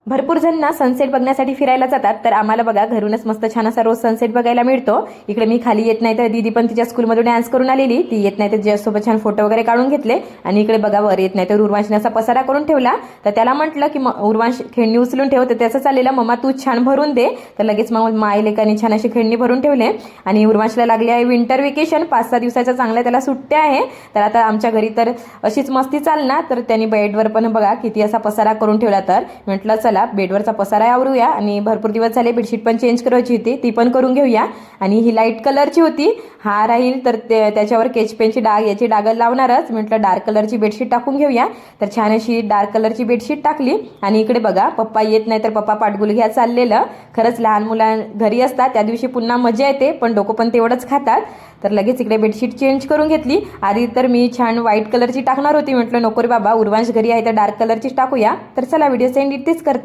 भरपूर जण ना सनसेट बघण्यासाठी फिरायला जातात, तर आम्हाला बघा घरूनच मस्त छान असा रोज सनसेट बघायला मिळतो। इकडे मी खाली येत नाही तर दीदी पण तिच्या स्कूलमधून डान्स करून आलेली, ती येत नाही तर तिच्यासोबत छान फोटो वगैरे काढून घेतले। आणि इकडे बघा वर येत नाही तर उर्वांशने असा पसारा करून ठेवला, तर त्याला म्हटलं की उर्वांश खेळणी उचलून ठेव, तर त्याचं चाललेलं मम्मा तू छान भरून दे, तर लगेच मग माय लेकाने छान अशी खेळणी भरून ठेवले। आणि उर्वांशला लागली आहे विंटर वेकेशन, 5-6 दिवसाच्या चांगल्या त्याला सुट्ट्या आहे, तर आता आमच्या घरी तर अशीच मस्ती चालणार। तर त्यांनी बेडवर पण बघा किती असा पसारा करून ठेवला, तर म्हटलं चला बेडवरचा पसारा आवरूया। आणि भरपूर दिवस झाले बेडशीट पण चेंज करायची होती, ती पण करून घेऊया। आणि ही लाईट कलरची होती, हा राहील तर त्याच्यावर केच पेनची डाग याची डाग लावणारच, म्हटलं डार्क कलरची बेडशीट टाकून घेऊया। तर छान अशी डार्क कलरची बेडशीट टाकली। आणि इकडे बघा पप्पा येत नाही तर पप्पा पाठगुल घ्या चाललेलं। खरंच लहान मुलां घरी असतात त्या दिवशी पुन्हा मजा येते, पण डोकं पण तेवढंच खातात। तर लगेच इकडे बेडशीट चेंज करून घेतली। आधी तर मी छान व्हाईट कलरची टाकणार होती, म्हटलं नको रे बाबा उर्वांश घरी आहे तर डार्क कलरचीच टाकूया। तर चला व्हिडिओ सेंड इथेच करते।